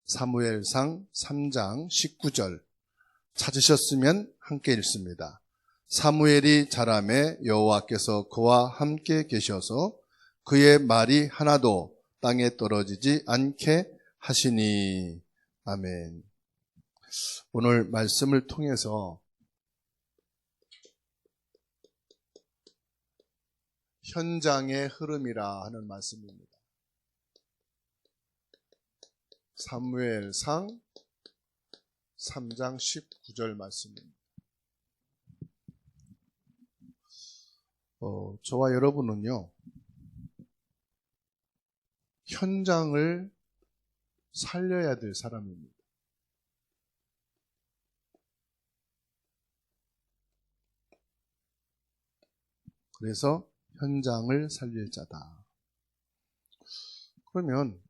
사무엘상 3장 19절 찾으셨으면 함께 읽습니다. 사무엘이 자라매 여호와께서 그와 함께 계셔서 그의 말이 하나도 땅에 떨어지지 않게 하시니. 아멘. 오늘 말씀을 통해서 현장의 흐름이라 하는 말씀입니다. 사무엘상 3장 19절 말씀입니다. 저와 여러분은요, 현장을 살려야 될 사람입니다. 그래서 현장을 살릴 자다. 그러면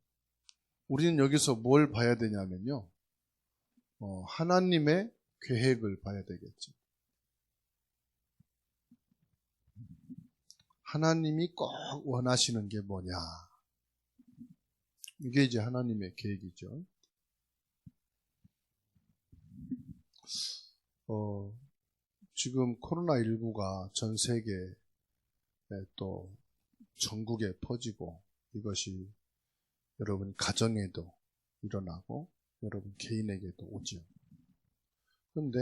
우리는 여기서 뭘 봐야 되냐면요, 하나님의 계획을 봐야 되겠죠. 하나님이 꼭 원하시는 게 뭐냐, 이게 이제 하나님의 계획이죠. 지금 코로나19가 전 세계에 또 전국에 퍼지고, 이것이 여러분 가정에도 일어나고 여러분 개인에게도 오죠. 그런데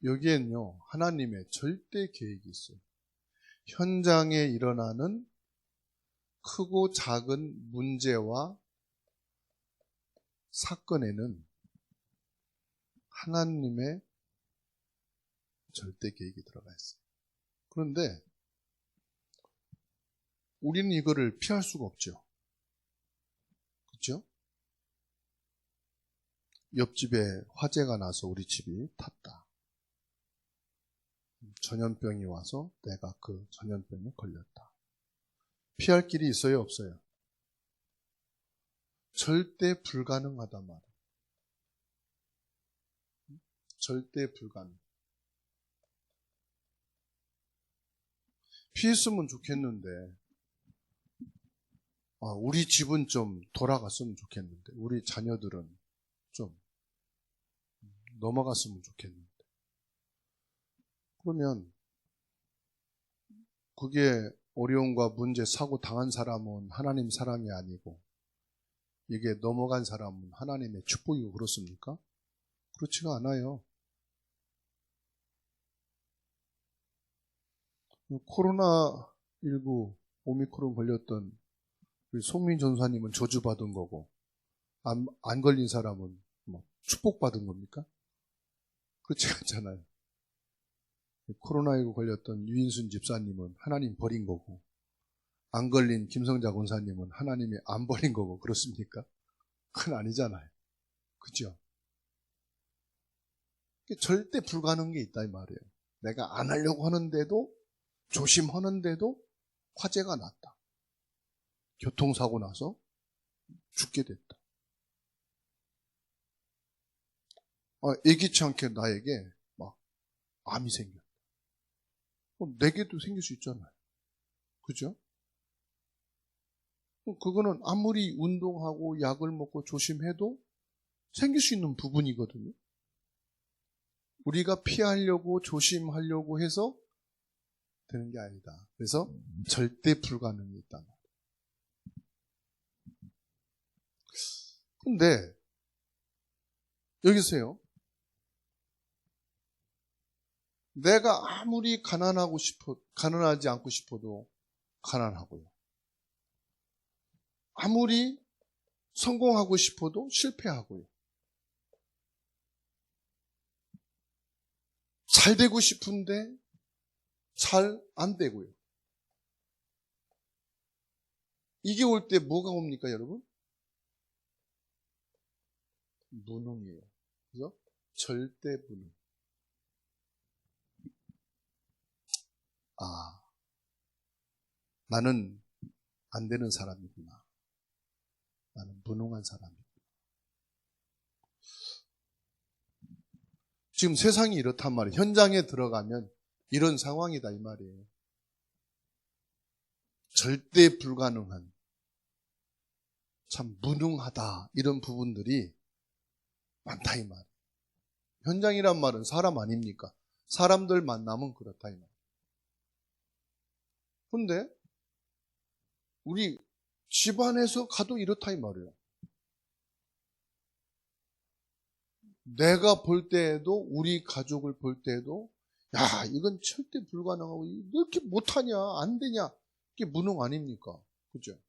여기엔요, 하나님의 절대 계획이 있어요. 현장에 일어나는 크고 작은 문제와 사건에는 하나님의 절대 계획이 들어가 있어요. 그런데 우리는 이거를 피할 수가 없죠. 그렇죠? 옆집에 화재가 나서 우리 집이 탔다. 전염병이 와서 내가 그 전염병에 걸렸다. 피할 길이 있어요, 없어요? 절대 불가능하단 말이에요. 절대 불가능. 피했으면 좋겠는데, 우리 집은 좀 돌아갔으면 좋겠는데, 우리 자녀들은 좀 넘어갔으면 좋겠는데. 그러면 그게 어려움과 문제, 사고 당한 사람은 하나님 사람이 아니고, 이게 넘어간 사람은 하나님의 축복이고 그렇습니까? 그렇지가 않아요. 코로나19 오미크론 걸렸던 우리 송민 전사님은 저주받은 거고, 안 걸린 사람은 축복받은 겁니까? 그렇지 않잖아요. 코로나19 걸렸던 유인순 집사님은 하나님 버린 거고, 안 걸린 김성자 권사님은 하나님이 안 버린 거고, 그렇습니까? 그건 아니잖아요. 그죠? 절대 불가능한 게 있다 이 말이에요. 내가 안 하려고 하는데도, 조심하는데도 화재가 났다. 교통사고 나서 죽게 됐다. 예기치 않게 나에게 막 암이 생겼다. 내게도 생길 수 있잖아요. 그죠? 그거는 아무리 운동하고 약을 먹고 조심해도 생길 수 있는 부분이거든요. 우리가 피하려고 조심하려고 해서 되는 게 아니다. 그래서 절대 불가능이 있다. 근데 여기서요, 내가 아무리 가난하지 않고 싶어도 가난하고요, 아무리 성공하고 싶어도 실패하고요, 잘 되고 싶은데 잘 안 되고요. 이게 올 때 뭐가 옵니까, 여러분? 무능이에요. 그래서 절대 무능. 나는 안 되는 사람이구나. 나는 무능한 사람이구나. 지금 세상이 이렇단 말이에요. 현장에 들어가면 이런 상황이다 이 말이에요. 절대 불가능한, 참 무능하다, 이런 부분들이 많다 이 말. 현장이란 말은 사람 아닙니까? 사람들 만나면 그렇다 이 말. 근데 우리 집안에서 가도 이렇다 이 말이에요. 내가 볼 때에도, 우리 가족을 볼 때에도, 야, 이건 절대 불가능하고, 이렇게 못하냐, 안 되냐, 이게 무능 아닙니까? 그죠?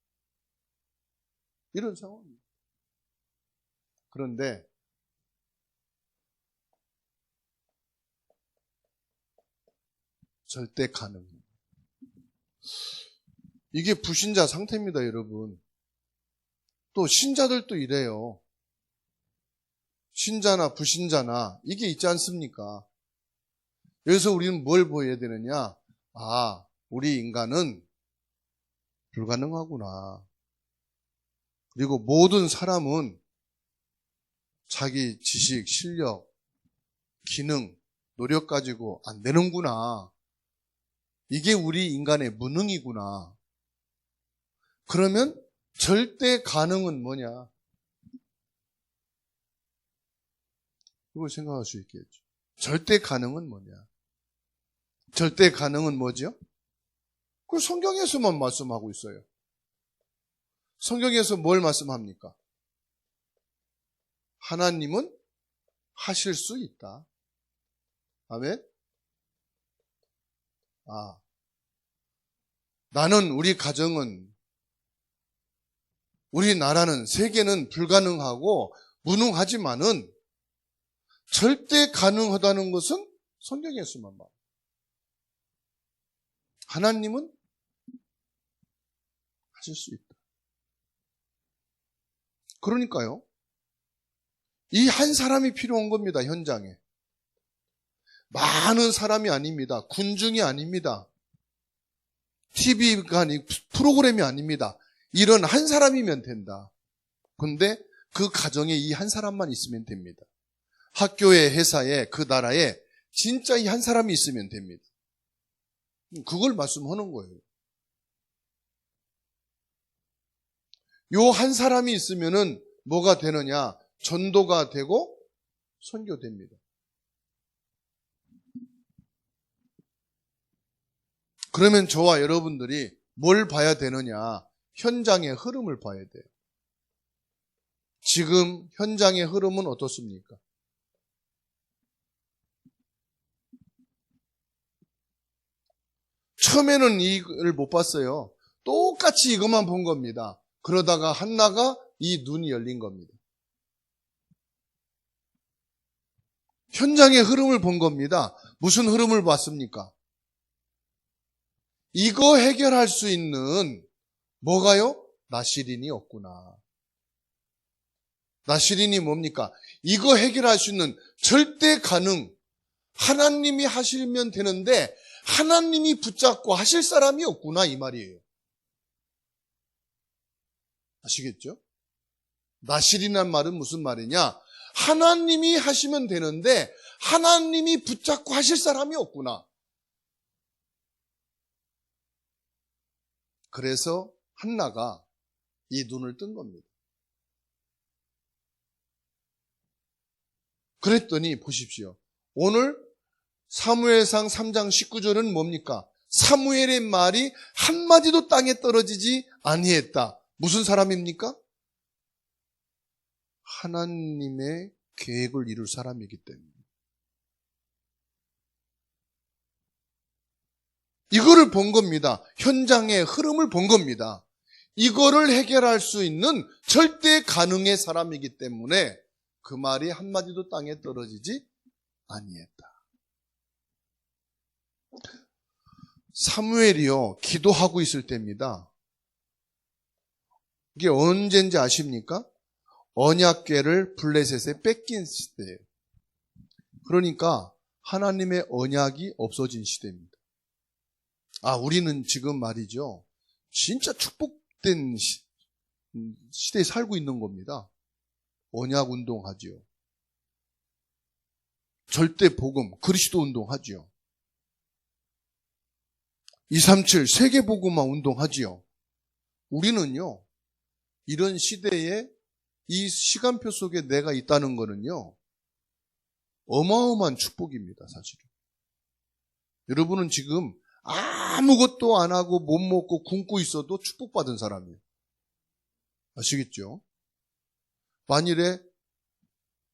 이런 상황입니다. 그런데, 절대 가능해요. 이게 불신자 상태입니다, 여러분. 또 신자들도 이래요. 신자나 불신자나 이게 있지 않습니까? 여기서 우리는 뭘 보여야 되느냐? 아, 우리 인간은 불가능하구나. 그리고 모든 사람은 자기 지식, 실력, 기능, 노력 가지고 안 되는구나. 이게 우리 인간의 무능이구나. 그러면 절대 가능은 뭐냐? 이걸 생각할 수 있겠죠. 절대 가능은 뭐냐? 절대 가능은 뭐죠? 그 성경에서만 말씀하고 있어요. 성경에서 뭘 말씀합니까? 하나님은 하실 수 있다. 아멘? 나는, 우리 가정은, 우리나라는, 세계는 불가능하고 무능하지만은 절대 가능하다는 것은 성경에서만 말. 하나님은 하실 수 있다. 그러니까요, 이 한 사람이 필요한 겁니다, 현장에. 많은 사람이 아닙니다. 군중이 아닙니다. TV가 아니고 프로그램이 아닙니다. 이런 한 사람이면 된다. 근데 그 가정에 이 한 사람만 있으면 됩니다. 학교에, 회사에, 그 나라에 진짜 이 한 사람이 있으면 됩니다. 그걸 말씀하는 거예요. 요 한 사람이 있으면은 뭐가 되느냐? 전도가 되고 선교됩니다. 그러면 저와 여러분들이 뭘 봐야 되느냐? 현장의 흐름을 봐야 돼요. 지금 현장의 흐름은 어떻습니까? 처음에는 이걸 못 봤어요. 똑같이 이것만 본 겁니다. 그러다가 한나가 이 눈이 열린 겁니다. 현장의 흐름을 본 겁니다. 무슨 흐름을 봤습니까? 이거 해결할 수 있는 뭐가요? 나시린이 없구나. 나시린이 뭡니까? 이거 해결할 수 있는 절대 가능. 하나님이 하시면 되는데 하나님이 붙잡고 하실 사람이 없구나 이 말이에요. 아시겠죠? 나시린이란 말은 무슨 말이냐? 하나님이 하시면 되는데 하나님이 붙잡고 하실 사람이 없구나. 그래서 한나가 이 눈을 뜬 겁니다. 그랬더니 보십시오. 오늘 사무엘상 3장 19절은 뭡니까? 사무엘의 말이 한마디도 땅에 떨어지지 아니했다. 무슨 사람입니까? 하나님의 계획을 이룰 사람이기 때문에. 이거를 본 겁니다. 현장의 흐름을 본 겁니다. 이거를 해결할 수 있는 절대 가능의 사람이기 때문에 그 말이 한마디도 땅에 떨어지지 아니했다. 사무엘이요, 기도하고 있을 때입니다. 이게 언제인지 아십니까? 언약궤를 블레셋에 뺏긴 시대예요. 그러니까 하나님의 언약이 없어진 시대입니다. 우리는 지금 말이죠, 진짜 축복된 시대에 살고 있는 겁니다. 언약 운동하지요. 절대 복음, 그리스도 운동하지요. 237 세계 복음화 운동하지요. 우리는요, 이런 시대에 이 시간표 속에 내가 있다는 거는요, 어마어마한 축복입니다, 사실은. 여러분은 지금 아무것도 안 하고 못 먹고 굶고 있어도 축복받은 사람이에요. 아시겠죠? 만일에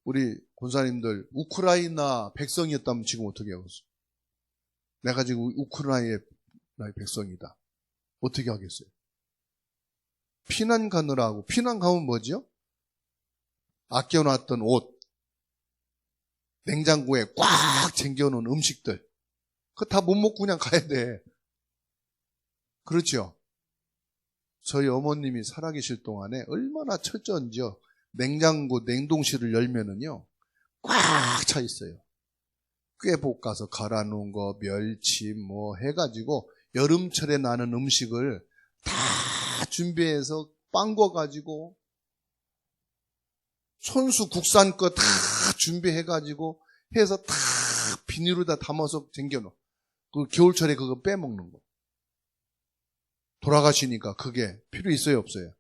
우리 권사님들 우크라이나 백성이었다면 지금 어떻게 하겠어요? 내가 지금 우크라이나의 백성이다. 어떻게 하겠어요? 피난 가느라고. 피난 가면 뭐죠? 아껴놨던 옷, 냉장고에 꽉 챙겨놓은 음식들, 그거 다 못 먹고 그냥 가야 돼. 그렇죠? 저희 어머님이 살아계실 동안에 얼마나 철저한지요. 냉장고, 냉동실을 열면은요, 꽉 차 있어요. 꾀 볶아서 갈아 놓은 거, 멸치 뭐 해가지고 여름철에 나는 음식을 다 준비해서 빵 구워가지고 손수 국산 거 다 준비해가지고 해서 다 비닐로다 담아서 쟁겨놓어. 그 겨울철에 그거 빼먹는 거. 돌아가시니까 그게 필요 있어요, 없어요?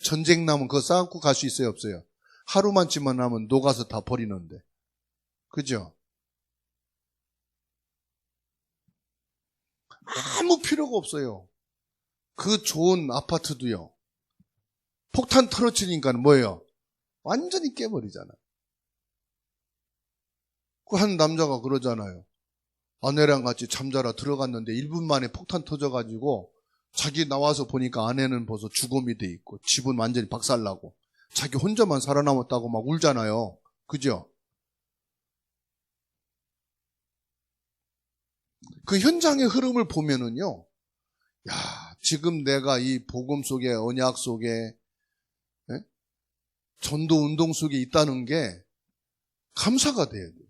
전쟁 나면 그거 싸갖고 갈 수 있어요, 없어요? 하루만쯤만 나면 녹아서 다 버리는데. 그죠? 아무 필요가 없어요. 그 좋은 아파트도요, 폭탄 터뜨리니까 뭐예요? 완전히 깨버리잖아요. 그 한 남자가 그러잖아요. 아내랑 같이 잠자러 들어갔는데 1분 만에 폭탄 터져가지고 자기 나와서 보니까 아내는 벌써 죽음이 돼 있고 집은 완전히 박살나고 자기 혼자만 살아남았다고 막 울잖아요. 그죠? 그 현장의 흐름을 보면은요, 야, 지금 내가 이 복음 속에, 언약 속에, 예? 전도 운동 속에 있다는 게 감사가 돼야 돼요.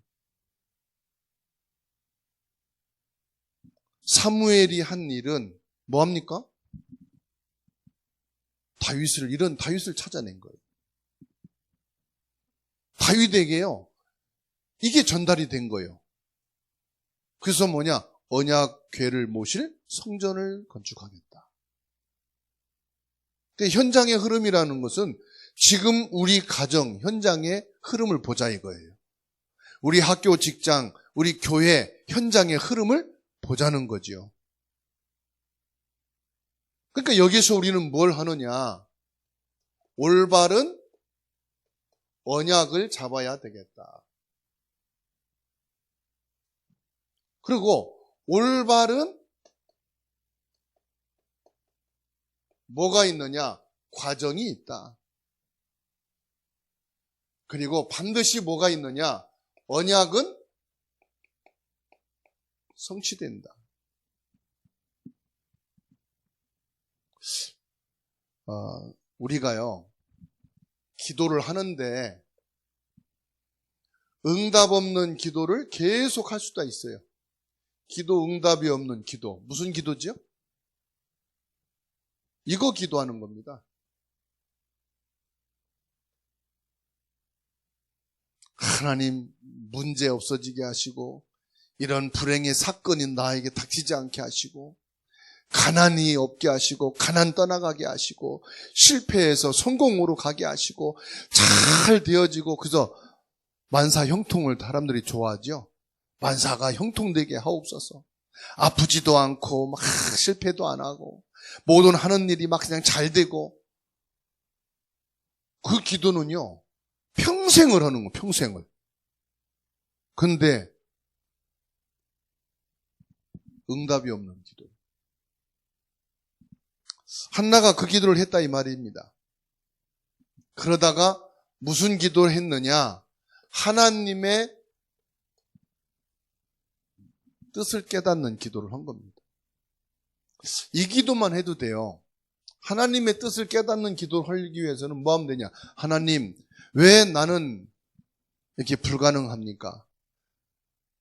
사무엘이 한 일은 뭐합니까? 이런 다윗을 찾아낸 거예요. 다윗에게요, 이게 전달이 된 거예요. 그래서 뭐냐? 언약궤를 모실 성전을 건축하겠다. 현장의 흐름이라는 것은 지금 우리 가정, 현장의 흐름을 보자 이거예요. 우리 학교, 직장, 우리 교회, 현장의 흐름을 보자는 거죠. 그러니까 여기서 우리는 뭘 하느냐? 올바른 언약을 잡아야 되겠다. 그리고 올바른 뭐가 있느냐? 과정이 있다. 그리고 반드시 뭐가 있느냐? 언약은 성취된다. 우리가요, 기도를 하는데 응답 없는 기도를 계속 할 수가 있어요. 기도 응답이 없는 기도. 무슨 기도죠? 이거 기도하는 겁니다. 하나님, 문제 없어지게 하시고, 이런 불행의 사건이 나에게 닥치지 않게 하시고, 가난이 없게 하시고, 가난 떠나가게 하시고, 실패해서 성공으로 가게 하시고, 잘 되어지고, 그래서 만사 형통을 사람들이 좋아하죠. 만사가 형통되게 하옵소서. 아프지도 않고 막 실패도 안 하고 모든 하는 일이 막 그냥 잘 되고, 그 기도는요 평생을 하는 거, 평생을. 근데 응답이 없는 기도. 한나가 그 기도를 했다 이 말입니다. 그러다가 무슨 기도를 했느냐? 하나님의 뜻을 깨닫는 기도를 한 겁니다. 이 기도만 해도 돼요. 하나님의 뜻을 깨닫는 기도를 하기 위해서는 뭐 하면 되냐? 하나님, 왜 나는 이렇게 불가능합니까?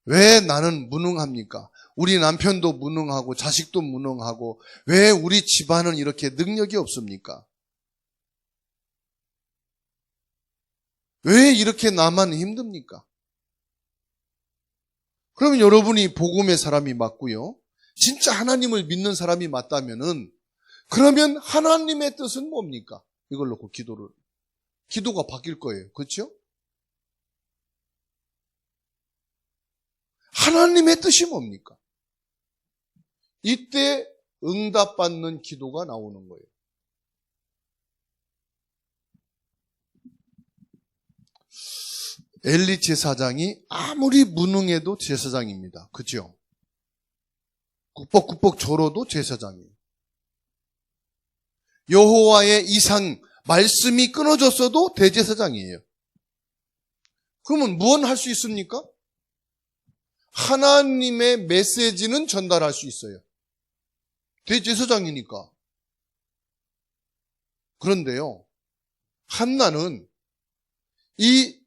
왜 나는 무능합니까? 우리 남편도 무능하고 자식도 무능하고 왜 우리 집안은 이렇게 능력이 없습니까? 왜 이렇게 나만 힘듭니까? 그러면 여러분이 복음의 사람이 맞고요, 진짜 하나님을 믿는 사람이 맞다면은, 그러면 하나님의 뜻은 뭡니까? 이걸 놓고 기도를. 기도가 바뀔 거예요. 그렇죠? 하나님의 뜻이 뭡니까? 이때 응답받는 기도가 나오는 거예요. 엘리 제사장이 아무리 무능해도 제사장입니다. 그죠? 국벅국벅 졸어도 제사장이에요. 여호와의 이상 말씀이 끊어졌어도 대제사장이에요. 그러면 무엇 할 수 있습니까? 하나님의 메시지는 전달할 수 있어요. 대제사장이니까. 그런데요, 한나는 이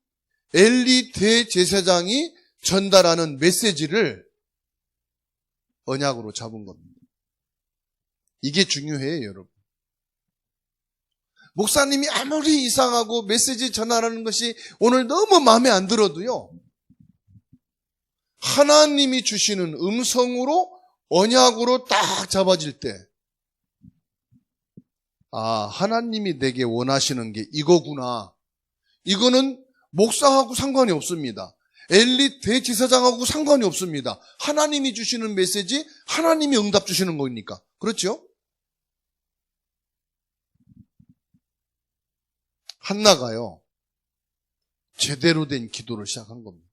엘리 대제사장이 전달하는 메시지를 언약으로 잡은 겁니다. 이게 중요해요, 여러분. 목사님이 아무리 이상하고 메시지 전하라는 것이 오늘 너무 마음에 안 들어도요, 하나님이 주시는 음성으로 언약으로 딱 잡아질 때, 아, 하나님이 내게 원하시는 게 이거구나. 이거는 목사하고 상관이 없습니다. 엘리 대제사장하고 상관이 없습니다. 하나님이 주시는 메시지, 하나님이 응답 주시는 거니까. 그렇죠? 한나가요, 제대로 된 기도를 시작한 겁니다.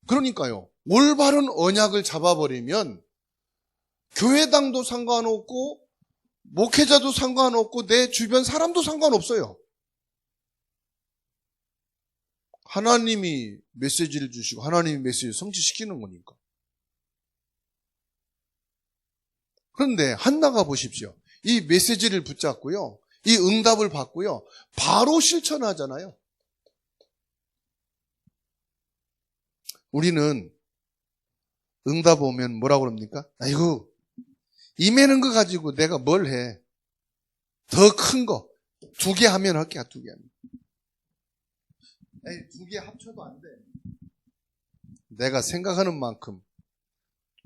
그러니까요, 올바른 언약을 잡아버리면 교회당도 상관없고 목회자도 상관없고 내 주변 사람도 상관없어요. 하나님이 메시지를 주시고 하나님이 메시지를 성취시키는 거니까. 그런데 한나가 보십시오. 이 메시지를 붙잡고요, 이 응답을 받고요, 바로 실천하잖아요. 우리는 응답 오면 뭐라고 그럽니까? 아이고, 임하는 거 가지고 내가 뭘 해? 더 큰 거. 2개 하면 할게, 2개 하면. 에이, 2개 합쳐도 안 돼. 내가 생각하는 만큼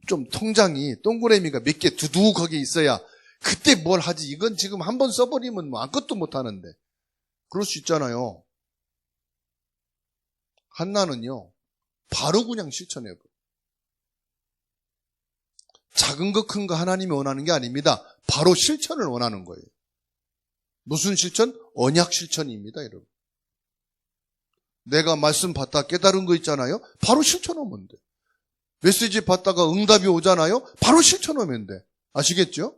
좀 통장이 동그라미가 몇 개 두둑하게 있어야 그때 뭘 하지. 이건 지금 한 번 써버리면 뭐 아무것도 못 하는데. 그럴 수 있잖아요. 한나는요, 바로 그냥 실천해요. 작은 거 큰 거 하나님이 원하는 게 아닙니다. 바로 실천을 원하는 거예요. 무슨 실천? 언약 실천입니다, 여러분. 내가 말씀 받다 깨달은 거 있잖아요. 바로 실천하면 돼. 메시지 받다가 응답이 오잖아요. 바로 실천하면 돼. 아시겠죠?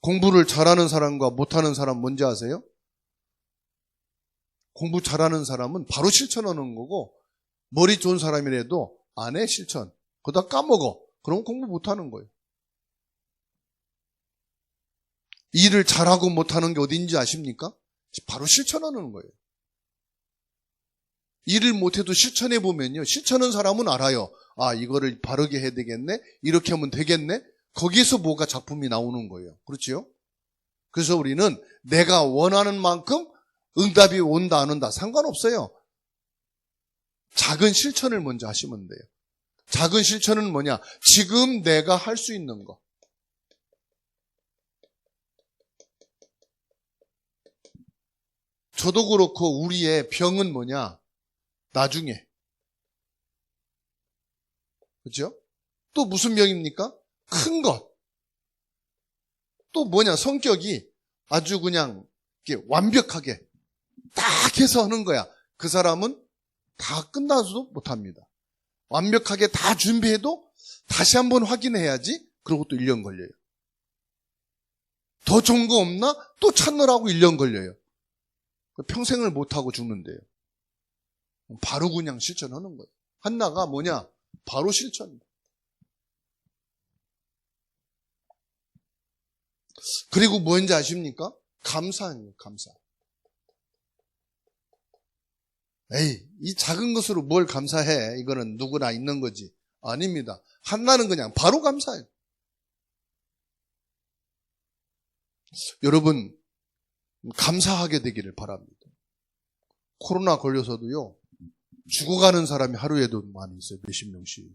공부를 잘하는 사람과 못하는 사람 뭔지 아세요? 공부 잘하는 사람은 바로 실천하는 거고, 머리 좋은 사람이라도 안 해, 실천. 그러다 까먹어. 그럼 공부 못하는 거예요. 일을 잘하고 못하는 게 어딘지 아십니까? 바로 실천하는 거예요. 일을 못해도 실천해보면요, 실천하는 사람은 알아요. 아, 이거를 바르게 해야 되겠네? 이렇게 하면 되겠네? 거기에서 뭐가 작품이 나오는 거예요. 그렇죠? 그래서 우리는 내가 원하는 만큼 응답이 온다 안 온다 상관없어요. 작은 실천을 먼저 하시면 돼요. 작은 실천은 뭐냐? 지금 내가 할 수 있는 거. 저도 그렇고 우리의 병은 뭐냐? 나중에. 그렇죠? 또 무슨 병입니까? 큰 것. 또 뭐냐? 성격이 아주 그냥 이렇게 완벽하게 딱 해서 하는 거야. 그 사람은 다 끝나서도 못합니다. 완벽하게 다 준비해도 다시 한번 확인해야지. 그러고 또 1년 걸려요. 더 좋은 거 없나? 또 찾느라고 1년 걸려요. 평생을 못하고 죽는데요. 바로 그냥 실천하는 거예요. 한나가 뭐냐? 바로 실천. 그리고 뭔지 아십니까? 감사해요, 감사. 에이, 이 작은 것으로 뭘 감사해? 이거는 누구나 있는 거지. 아닙니다. 한나는 그냥 바로 감사해요. 여러분, 감사하게 되기를 바랍니다. 코로나 걸려서도요, 죽어가는 사람이 하루에도 많이 있어요. 몇십 명씩.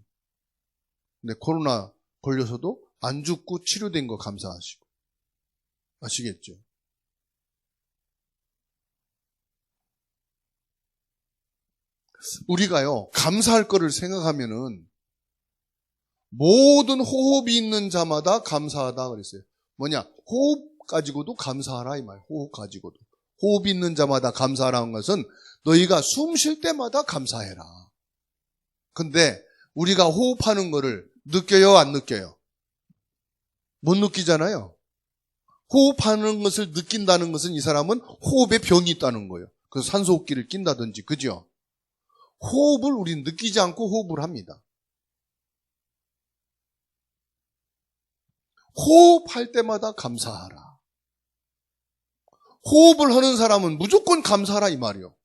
근데 코로나 걸려서도 안 죽고 치료된 거 감사하시고. 아시겠죠? 우리가요, 감사할 거를 생각하면은 모든 호흡이 있는 자마다 감사하다 그랬어요. 뭐냐? 호흡 가지고도 감사하라 이 말. 호흡 가지고도. 호흡이 있는 자마다 감사하라는 것은 너희가 숨 쉴 때마다 감사해라. 근데 우리가 호흡하는 거를 느껴요, 안 느껴요? 못 느끼잖아요. 호흡하는 것을 느낀다는 것은 이 사람은 호흡에 병이 있다는 거예요. 그래서 산소호흡기를 낀다든지, 그죠? 호흡을 우리는 느끼지 않고 호흡을 합니다. 호흡할 때마다 감사하라. 호흡을 하는 사람은 무조건 감사하라 이 말이요.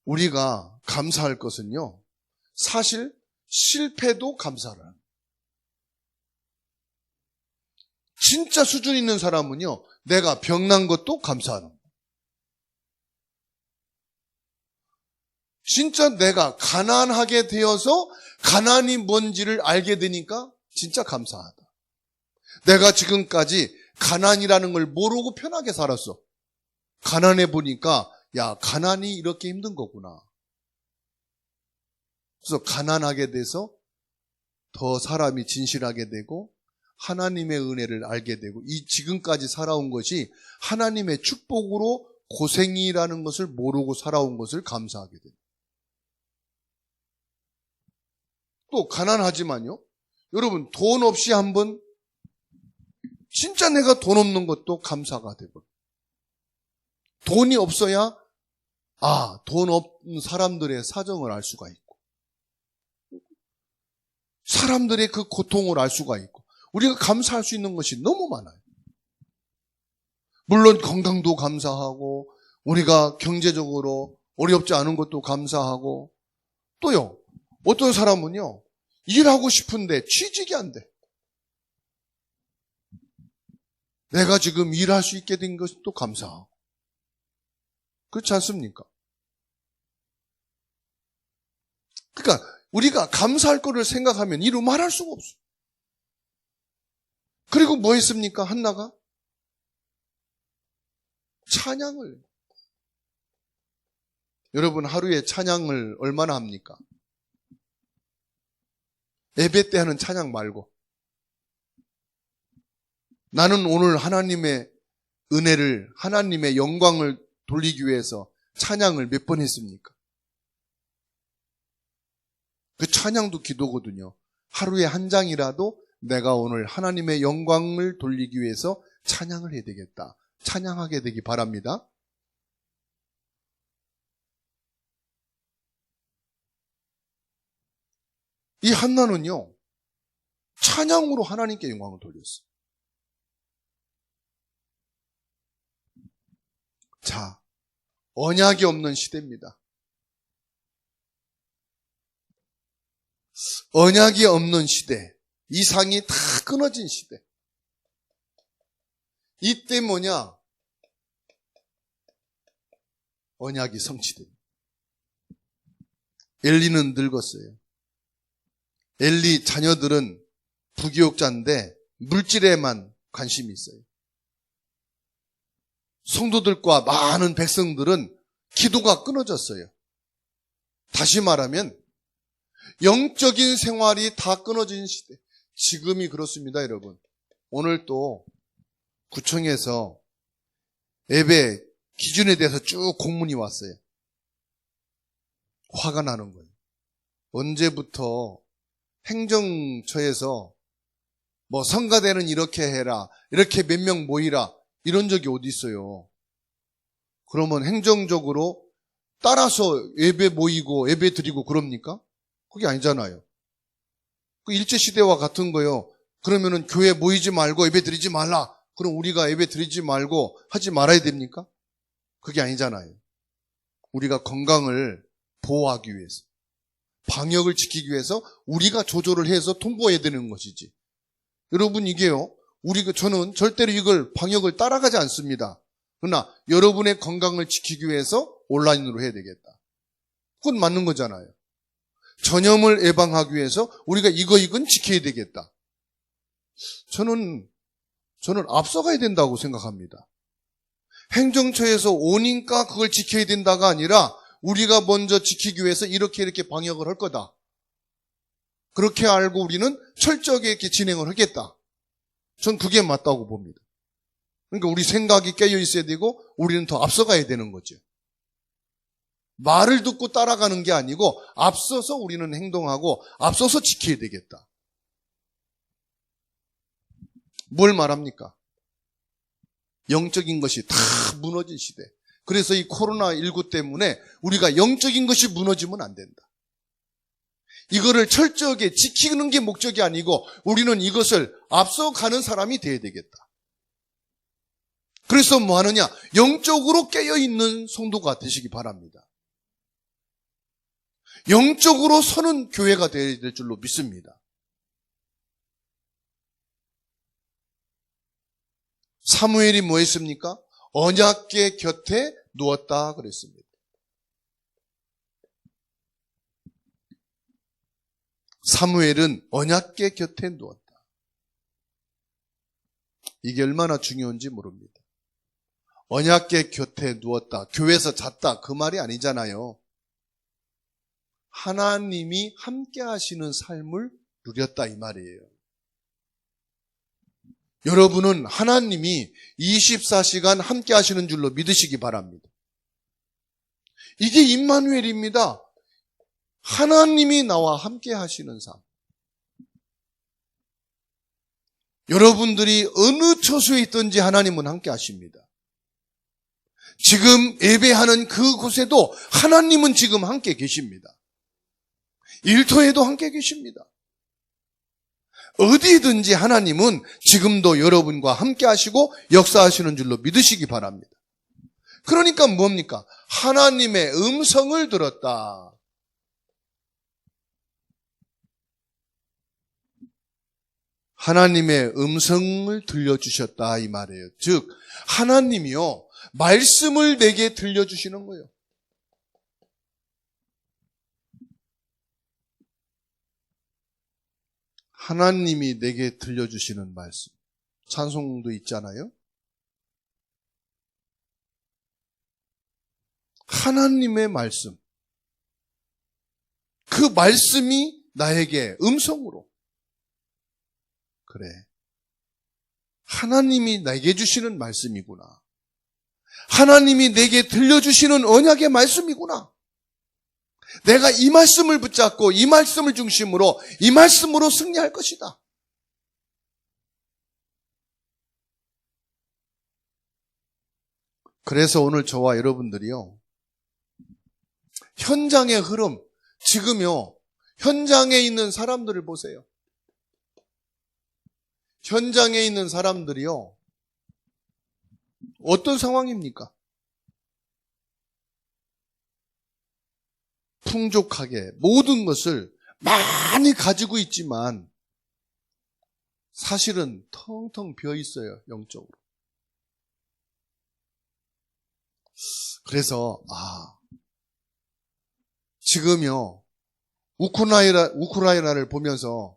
우리가 감사할 것은요, 사실 실패도 감사하라. 진짜 수준 있는 사람은요, 내가 병난 것도 감사하는 거예요. 진짜 내가 가난하게 되어서 가난이 뭔지를 알게 되니까 진짜 감사하다. 내가 지금까지 가난이라는 걸 모르고 편하게 살았어. 가난해 보니까 야, 가난이 이렇게 힘든 거구나. 그래서 가난하게 돼서 더 사람이 진실하게 되고 하나님의 은혜를 알게 되고 이 지금까지 살아온 것이 하나님의 축복으로 고생이라는 것을 모르고 살아온 것을 감사하게 됩니다. 또 가난하지만요. 여러분 돈 없이 한번 진짜 내가 돈 없는 것도 감사가 되고 돈이 없어야 돈 없는 사람들의 사정을 알 수가 있고 사람들의 그 고통을 알 수가 있고 우리가 감사할 수 있는 것이 너무 많아요. 물론 건강도 감사하고 우리가 경제적으로 어렵지 않은 것도 감사하고 또요. 어떤 사람은요. 일하고 싶은데 취직이 안 돼. 내가 지금 일할 수 있게 된 것도 감사하고. 그렇지 않습니까? 그러니까 우리가 감사할 거를 생각하면 이루 말할 수가 없어. 그리고 뭐 했습니까? 한나가? 찬양을. 여러분 하루에 찬양을 얼마나 합니까? 예배 때 하는 찬양 말고 나는 오늘 하나님의 은혜를 하나님의 영광을 돌리기 위해서 찬양을 몇 번 했습니까? 그 찬양도 기도거든요. 하루에 한 장이라도 내가 오늘 하나님의 영광을 돌리기 위해서 찬양을 해야 되겠다. 찬양하게 되기 바랍니다. 이 한나는요, 찬양으로 하나님께 영광을 돌렸어요. 자, 언약이 없는 시대입니다. 언약이 없는 시대, 이상이 다 끊어진 시대. 이때 뭐냐? 언약이 성취됩니다. 엘리는 늙었어요. 엘리 자녀들은 부교육자인데 물질에만 관심이 있어요. 성도들과 많은 백성들은 기도가 끊어졌어요. 다시 말하면 영적인 생활이 다 끊어진 시대. 지금이 그렇습니다, 여러분. 오늘 또 구청에서 예배 기준에 대해서 쭉 공문이 왔어요. 화가 나는 거예요. 언제부터 행정처에서 뭐 성가대는 이렇게 해라, 이렇게 몇 명 모이라 이런 적이 어디 있어요. 그러면 행정적으로 따라서 예배 모이고 예배 드리고 그럽니까? 그게 아니잖아요. 그 일제시대와 같은 거요. 그러면은 교회 모이지 말고 예배 드리지 말라. 그럼 우리가 예배 드리지 말고 하지 말아야 됩니까? 그게 아니잖아요. 우리가 건강을 보호하기 위해서, 방역을 지키기 위해서 우리가 조절을 해서 통보해야 되는 것이지. 여러분 이게요. 저는 절대로 이걸 방역을 따라가지 않습니다. 그러나 여러분의 건강을 지키기 위해서 온라인으로 해야 되겠다. 그건 맞는 거잖아요. 전염을 예방하기 위해서 우리가 이건 지켜야 되겠다. 저는 앞서가야 된다고 생각합니다. 행정처에서 오니까 그걸 지켜야 된다가 아니라 우리가 먼저 지키기 위해서 이렇게 방역을 할 거다. 그렇게 알고 우리는 철저하게 이렇게 진행을 하겠다. 전 그게 맞다고 봅니다. 그러니까 우리 생각이 깨어 있어야 되고 우리는 더 앞서가야 되는 거죠. 말을 듣고 따라가는 게 아니고 앞서서 우리는 행동하고 앞서서 지켜야 되겠다. 뭘 말합니까? 영적인 것이 다 무너진 시대. 그래서 이 코로나19 때문에 우리가 영적인 것이 무너지면 안 된다. 이거를 철저하게 지키는 게 목적이 아니고 우리는 이것을 앞서가는 사람이 돼야 되겠다. 그래서 뭐 하느냐? 영적으로 깨어있는 성도가 되시기 바랍니다. 영적으로 서는 교회가 되어야 될 줄로 믿습니다. 사무엘이 뭐 했습니까? 언약궤 곁에 누웠다 그랬습니다. 사무엘은 언약궤 곁에 누웠다. 이게 얼마나 중요한지 모릅니다. 언약궤 곁에 누웠다. 교회에서 잤다. 그 말이 아니잖아요. 하나님이 함께 하시는 삶을 누렸다 이 말이에요. 여러분은 하나님이 24시간 함께 하시는 줄로 믿으시기 바랍니다. 이게 임마누엘입니다. 하나님이 나와 함께 하시는 삶. 여러분들이 어느 처소에 있든지 하나님은 함께 하십니다. 지금 예배하는 그곳에도 하나님은 지금 함께 계십니다. 일터에도 함께 계십니다. 어디든지 하나님은 지금도 여러분과 함께 하시고 역사하시는 줄로 믿으시기 바랍니다. 그러니까 뭡니까? 하나님의 음성을 들었다. 하나님의 음성을 들려주셨다 이 말이에요. 즉 하나님이요 말씀을 내게 들려주시는 거예요. 하나님이 내게 들려주시는 말씀. 찬송도 있잖아요. 하나님의 말씀. 그 말씀이 나에게 음성으로. 그래. 하나님이 내게 주시는 말씀이구나. 하나님이 내게 들려주시는 언약의 말씀이구나. 내가 이 말씀을 붙잡고 이 말씀을 중심으로 이 말씀으로 승리할 것이다. 그래서 오늘 저와 여러분들이요. 현장의 흐름, 지금요. 현장에 있는 사람들을 보세요. 현장에 있는 사람들이요. 어떤 상황입니까? 풍족하게 모든 것을 많이 가지고 있지만 사실은 텅텅 비어 있어요, 영적으로. 그래서 지금요. 우크라이나를 보면서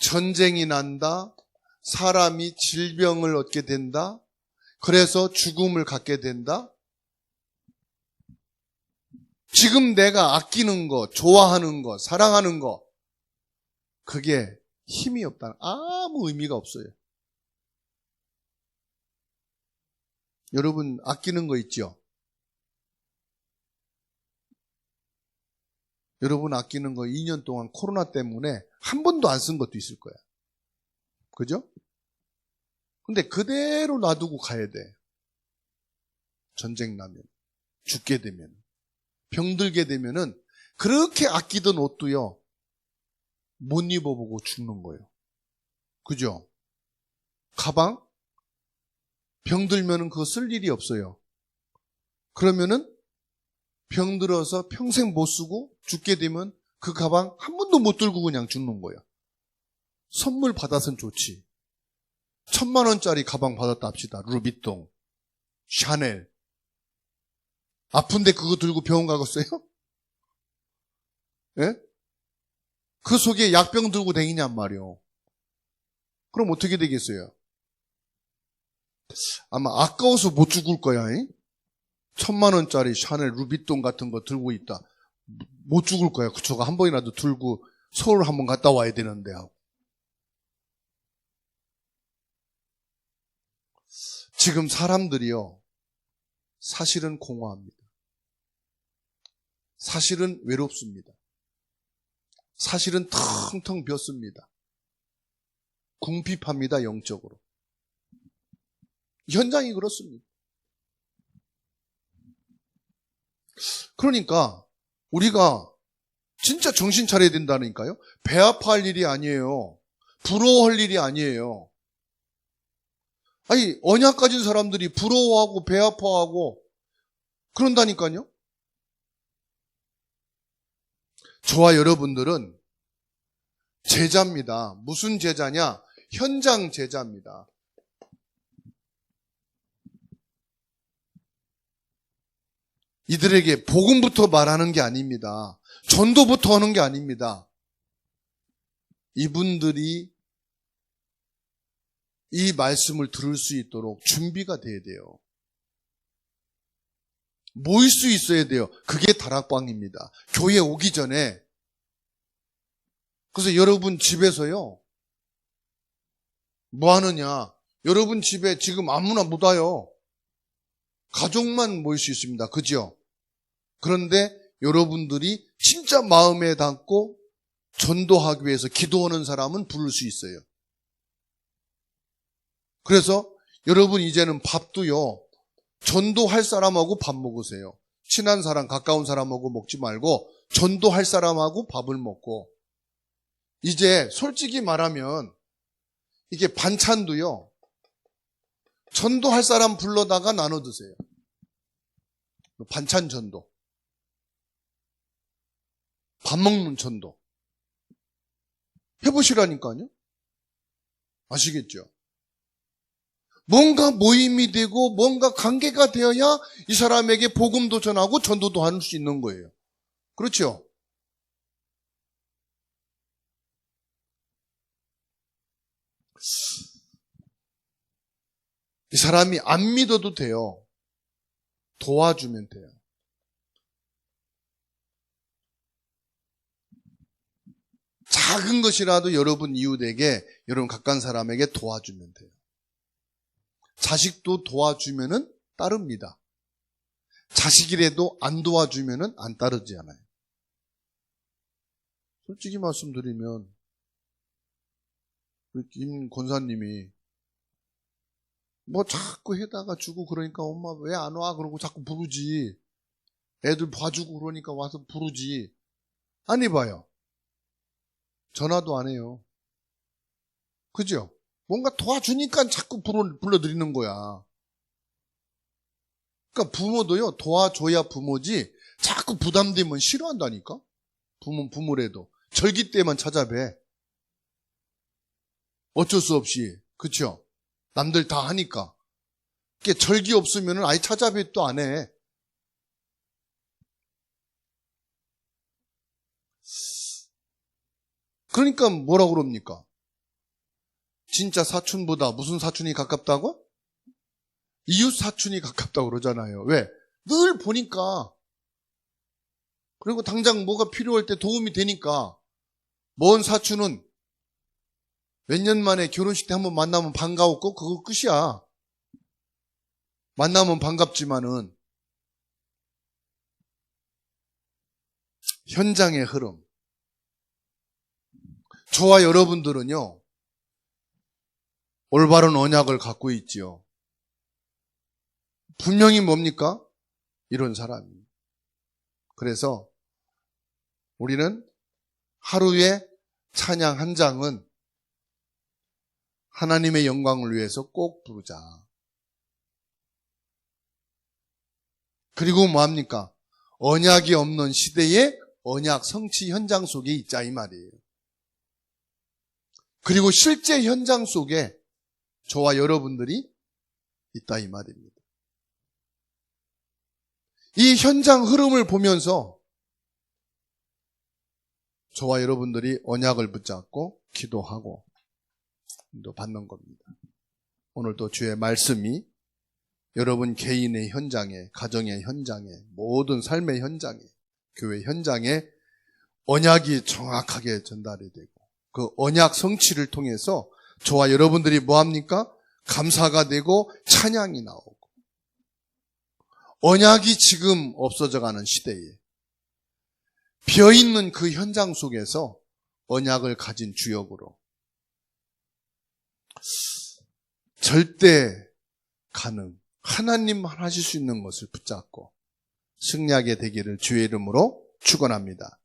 전쟁이 난다. 사람이 질병을 얻게 된다. 그래서 죽음을 갖게 된다. 지금 내가 아끼는 거, 좋아하는 거, 사랑하는 거 그게 힘이 없다는 아무 의미가 없어요. 여러분 아끼는 거 있죠? 여러분 아끼는 거 2년 동안 코로나 때문에 한 번도 안 쓴 것도 있을 거야. 그죠? 근데 그대로 놔두고 가야 돼. 전쟁 나면, 죽게 되면, 병들게 되면은 그렇게 아끼던 옷도요, 못 입어보고 죽는 거예요. 그죠? 가방? 병들면은 그거 쓸 일이 없어요. 그러면은 병들어서 평생 못 쓰고 죽게 되면 그 가방 한 번도 못 들고 그냥 죽는 거예요. 선물 받아선 좋지. 1,000만 원짜리 가방 받았다 합시다. 루비통, 샤넬. 아픈데 그거 들고 병원 가겠어요? 예? 그 속에 약병 들고 다니냔 말이요. 그럼 어떻게 되겠어요? 아마 아까워서 못 죽을 거야. 1,000만 원짜리 샤넬 루비통 같은 거 들고 있다. 못 죽을 거야. 저거 한 번이라도 들고 서울 한번 갔다 와야 되는데 하고. 지금 사람들이요, 사실은 공허합니다. 사실은 외롭습니다. 사실은 텅텅 비었습니다. 궁핍합니다, 영적으로. 현장이 그렇습니다. 그러니까 우리가 진짜 정신 차려야 된다니까요. 배 아파할 일이 아니에요. 부러워할 일이 아니에요. 아니, 언약 가진 사람들이 부러워하고 배 아파하고 그런다니까요. 저와 여러분들은 제자입니다. 무슨 제자냐? 현장 제자입니다. 이들에게 복음부터 말하는 게 아닙니다. 전도부터 하는 게 아닙니다. 이분들이 이 말씀을 들을 수 있도록 준비가 돼야 돼요. 모일 수 있어야 돼요. 그게 다락방입니다. 교회 오기 전에. 그래서 여러분 집에서요, 뭐 하느냐? 여러분 집에 지금 아무나 못 와요. 가족만 모일 수 있습니다. 그죠? 그런데 여러분들이 진짜 마음에 담고 전도하기 위해서 기도하는 사람은 부를 수 있어요. 그래서 여러분 이제는 밥도요, 전도할 사람하고 밥 먹으세요. 친한 사람, 가까운 사람하고 먹지 말고 전도할 사람하고 밥을 먹고, 이제 솔직히 말하면 이게 반찬도요, 전도할 사람 불러다가 나눠 드세요. 반찬 전도. 밥 먹는 전도. 해보시라니까요. 아시겠죠? 뭔가 모임이 되고 뭔가 관계가 되어야 이 사람에게 복음도 전하고 전도도 할 수 있는 거예요. 그렇죠? 이 사람이 안 믿어도 돼요. 도와주면 돼요. 작은 것이라도 여러분 이웃에게, 여러분 가까운 사람에게 도와주면 돼요. 자식도 도와주면은 따릅니다. 자식이라도 안 도와주면은 안 따르지 않아요. 솔직히 말씀드리면 김 권사님이 뭐 자꾸 해다가 주고 그러니까 엄마 왜 안 와? 그러고 자꾸 부르지. 애들 봐주고 그러니까 와서 부르지. 아니 봐요. 전화도 안 해요. 그죠? 뭔가 도와주니까 자꾸 불러드리는 거야. 그러니까 부모도요, 도와줘야 부모지 자꾸 부담되면 싫어한다니까? 부모래도. 절기 때만 찾아뵈. 어쩔 수 없이. 그쵸? 남들 다 하니까. 그게 절기 없으면 아예 찾아뵈 또 안 해. 그러니까 뭐라고 그럽니까? 진짜 사촌보다 무슨 사촌이 가깝다고? 이웃 사촌이 가깝다고 그러잖아요. 왜? 늘 보니까. 그리고 당장 뭐가 필요할 때 도움이 되니까. 먼 사촌은 몇 년 만에 결혼식 때 한번 만나면 반가웠고 그거 끝이야. 만나면 반갑지만은 현장의 흐름. 저와 여러분들은요, 올바른 언약을 갖고 있지요. 분명히 뭡니까? 이런 사람이. 그래서 우리는 하루에 찬양 한 장은 하나님의 영광을 위해서 꼭 부르자. 그리고 뭐합니까? 언약이 없는 시대에 언약 성취 현장 속에 있자 이 말이에요. 그리고 실제 현장 속에 저와 여러분들이 있다 이 말입니다. 이 현장 흐름을 보면서 저와 여러분들이 언약을 붙잡고 기도하고 또 받는 겁니다. 오늘도 주의 말씀이 여러분 개인의 현장에, 가정의 현장에, 모든 삶의 현장에, 교회 현장에 언약이 정확하게 전달이 되고 그 언약 성취를 통해서 저와 여러분들이 뭐합니까? 감사가 되고 찬양이 나오고 언약이 지금 없어져가는 시대에 비어있는 그 현장 속에서 언약을 가진 주역으로 절대 가능 하나님만 하실 수 있는 것을 붙잡고 승리하게 되기를 주의 이름으로 축원합니다.